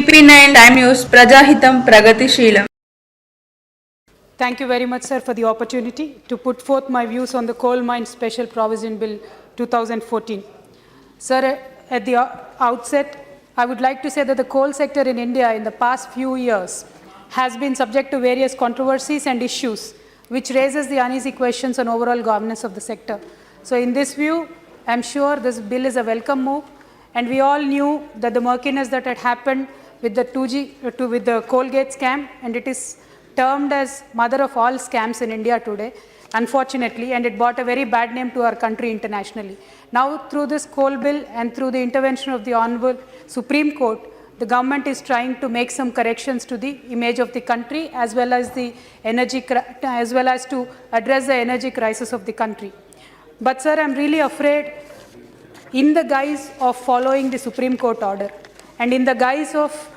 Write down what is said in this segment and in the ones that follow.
TP9 Time News Prajahitam Pragatishilam. Thank you very much, sir, for the opportunity to put forth my views on the Coal Mines Special Provision Bill 2014. Sir, at the outset, I would like to say that the coal sector in India in the past few years has been subject to various controversies and issues, which raises the uneasy questions on overall governance of the sector. So in this view, I'm sure this bill is a welcome move, and we all knew that the murkiness that had happened with the with the Colgate scam, and it is termed as mother of all scams in India today, unfortunately, and it brought a very bad name to our country internationally. Now, through this coal bill and through the intervention of the Honorable Supreme Court, the government is trying to make some corrections to the image of the country as well as to address the energy crisis of the country. But sir, I'm really afraid, in the guise of following the Supreme Court order and in the guise of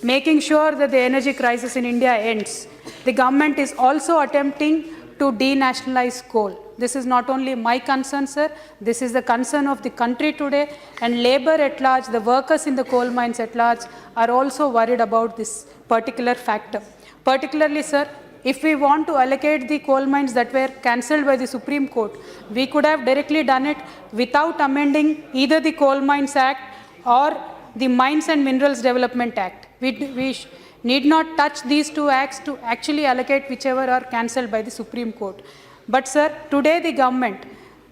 making sure that the energy crisis in India ends, the government is also attempting to denationalize coal. This is not only my concern, sir, this is the concern of the country today, and labor at large, the workers in the coal mines at large, are also worried about this particular factor. Particularly, sir, if we want to allocate the coal mines that were cancelled by the Supreme Court, we could have directly done it without amending either the Coal Mines Act or the Mines and Minerals Development Act. We need not touch these two acts to actually allocate whichever are cancelled by the Supreme Court. But sir, today the government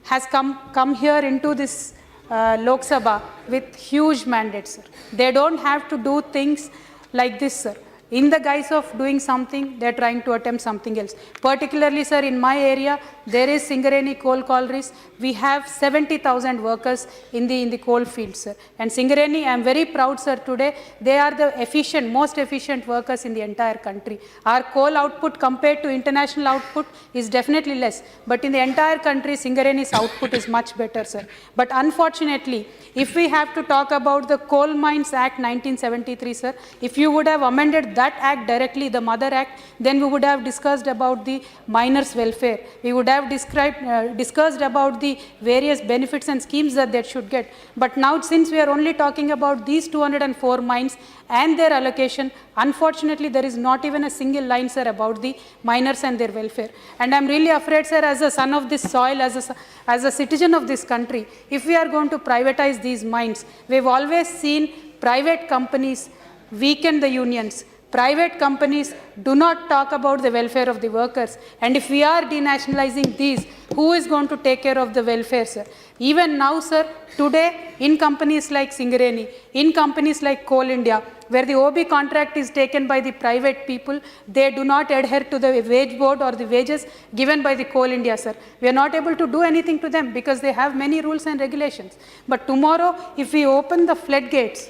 has come here into this Lok Sabha with huge mandates, sir. They don't have to do things like this, sir. In the guise of doing something, they are trying to attempt something else. Particularly, sir, in my area, there is Singareni Coal Collieries. We have 70,000 workers in the coal fields, sir. And Singareni, I am very proud, sir, today, they are the most efficient workers in the entire country. Our coal output compared to international output is definitely less. But in the entire country, Singareni's output is much better, sir. But unfortunately, if we have to talk about the Coal Mines Act 1973, sir, if you would have amended that act directly, the mother act, then we would have discussed about the miners' welfare. We would have discussed about the various benefits and schemes that they should get. But now, since we are only talking about these 204 mines and their allocation, unfortunately, there is not even a single line, sir, about the miners and their welfare. And I'm really afraid, sir, as a son of this soil, as a citizen of this country, if we are going to privatize these mines, we've always seen private companies weaken the unions. Private companies do not talk about the welfare of the workers. And if we are denationalizing these, who is going to take care of the welfare, sir? Even now, sir, today, in companies like Singareni, in companies like Coal India, where the OB contract is taken by the private people, they do not adhere to the wage board or the wages given by the Coal India, sir. We are not able to do anything to them because they have many rules and regulations. But tomorrow, if we open the floodgates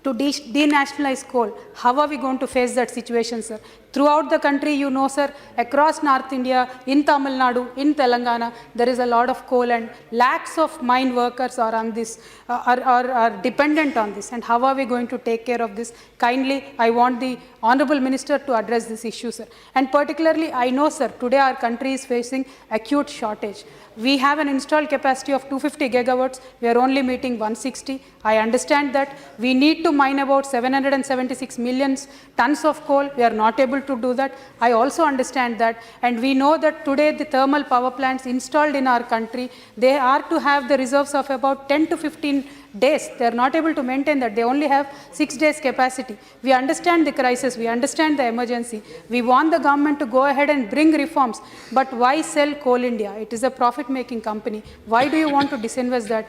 to denationalize coal, how are we going to face that situation, sir? Throughout the country, you know, sir, across North India, in Tamil Nadu, in Telangana, there is a lot of coal, and lakhs of mine workers are on this, are dependent on this. And how are we going to take care of this? Kindly, I want the Honorable Minister to address this issue, sir. And particularly, I know, sir, today our country is facing acute shortage. We have an installed capacity of 250 gigawatts. We are only meeting 160. I understand that we need to mine about 776 million tons of coal. We are not able to do that. I also understand that. And we know that today the thermal power plants installed in our country, they are to have the reserves of about 10 to 15 days. They are not able to maintain that. They only have 6 days capacity. We understand the crisis. We understand the emergency. We want the government to go ahead and bring reforms. But why sell Coal India? It is a profit-making company. Why do you want to disinvest that?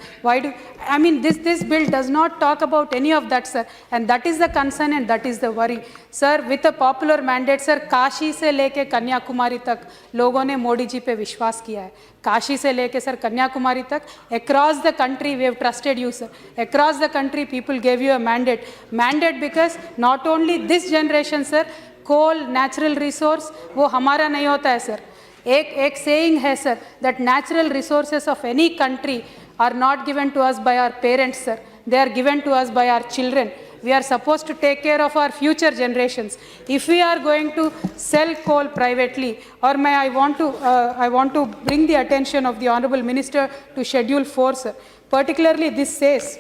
I mean, this bill does not talk about any of that, sir. And that is the concern and that is the worry. Sir, with a popular mandate, sir, Kashi से लेके कन्याकुमारी तक लोगों ने मोदी जी पे विश्वास किया है. काशी से लेके सर कन्याकुमारी तक, across the country we have trusted you, sir. Across the country people gave you a mandate because not only this generation, sir, coal, natural resource, वो हमारा नहीं होता है, sir. एक saying है, sir, that natural resources of any country are not given to us by our parents, sir. They are given to us by our children. We are supposed to take care of our future generations. If we are going to sell coal privately, or I want to bring the attention of the Honorable Minister to Schedule 4, sir. Particularly this says,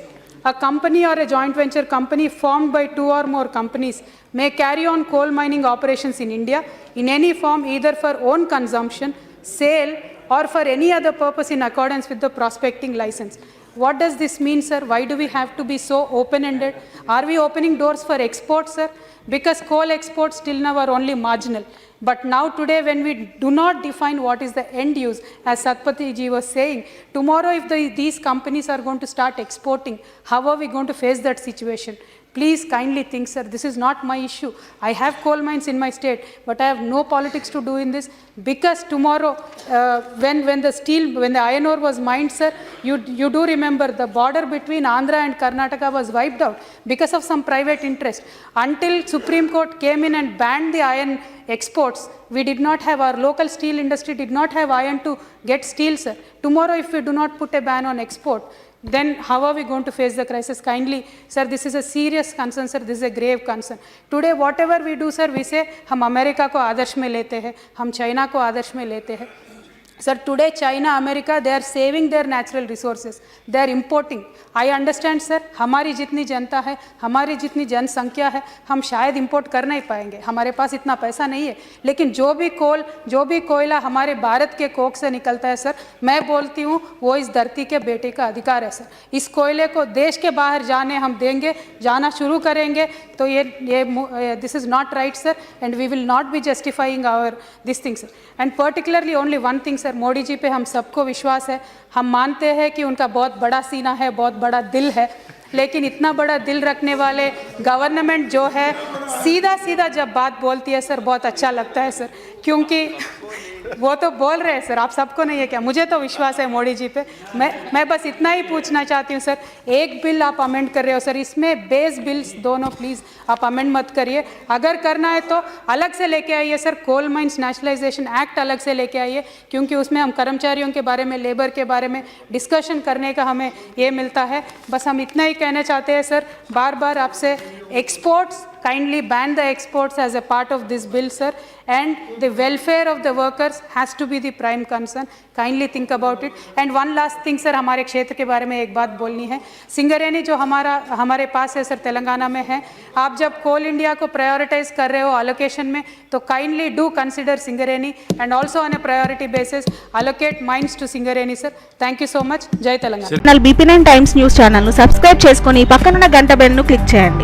A company or a joint venture company formed by 2 or more companies may carry on coal mining operations in India in any form, either for own consumption, sale, or for any other purpose in accordance with the prospecting license. What does this mean, sir? Why do we have to be so open-ended? Are we opening doors for exports, sir? Because coal exports till now are only marginal. But now today, when we do not define what is the end use, as Satpathy ji was saying, tomorrow if these companies are going to start exporting, how are we going to face that situation? Please kindly think, sir, this is not my issue. I have coal mines in my state, but I have no politics to do in this, because tomorrow, when the iron ore was mined, sir, you do remember the border between Andhra and Karnataka was wiped out because of some private interest. Until Supreme Court came in and banned the iron exports, we did not have, our local steel industry did not have iron to get steel, sir. Tomorrow, if we do not put a ban on export, then how are we going to face the crisis? Kindly, sir, this is a serious concern, sir. This is a grave concern. Today, whatever we do, sir, we say, हम America को आदर्श में लेते हैं, हम China को आदर्श में लेते हैं. Sir, today China, America, they are saving their natural resources. They are importing. I understand, sir, हमारी जितनी जनता है, हमारी जितनी जनसंख्या है, हम शायद इंपोर्ट कर नहीं पाएंगे. हमारे पास इतना पैसा नहीं है. लेकिन जो भी कोयला हमारे भारत के कोख से निकलता है, सर, मैं बोलती हूँ वो इस धरती के बेटे का अधिकार है, सर. इस कोयले को देश के बाहर जाने हम देंगे, जाना शुरू करेंगे, तो ये this is not right, sir, and we will not be justifying our this thing, sir. And particularly only one thing, sir, Modi ji पे हम सबको विश्वास है. हम मानते हैं कि उनका बहुत बड़ा सीना है, बहुत बड़ा दिल है, लेकिन इतना बड़ा दिल रखने वाले गवर्नमेंट जो है, सीधा जब बात बोलती है, सर, बहुत अच्छा लगता है, सर, क्योंकि वो तो बोल रहे हैं, सर, आप सबको नहीं है क्या? मुझे तो विश्वास है मोदी जी पे. मैं बस इतना ही पूछना चाहती हूँ, सर, एक बिल आप अमेंड कर रहे हो, सर, इसमें बेस बिल्स दोनों प्लीज़ आप अमेंड मत करिए. अगर करना है तो अलग से लेके आइए, sir. Coal mines nationalisation act अलग से लेके आइए, क्योंकि उसमें हम कर्मचारियों के बारे में, लेबर के बारे में डिस्कशन करने का हमें ये मिलता है. बस हम इतना ही कहना चाहते हैं, सर, बार आपसे exports, kindly ban the exports as a part of this bill, sir, and the welfare of the workers has to be the prime concern. Kindly think about it. And one last thing, sir, हमारे क्षेत्र के बारे में एक बात बोलनी है. सिंगरेनी जो हमारे पास है, सर, तेलंगाना में है. आप जब कोल इंडिया को प्रायोरिटाइज कर रहे हो allocation में, तो kindly do consider Singareni and also on a priority basis allocate mines to Singareni, sir. Thank you so much. జై Telangana. BP9 times news channel ను సబ్స్క్రైబ్ చేసుకొని పక్కనున్న గంట బెల్ ను క్లిక్ చేయండి.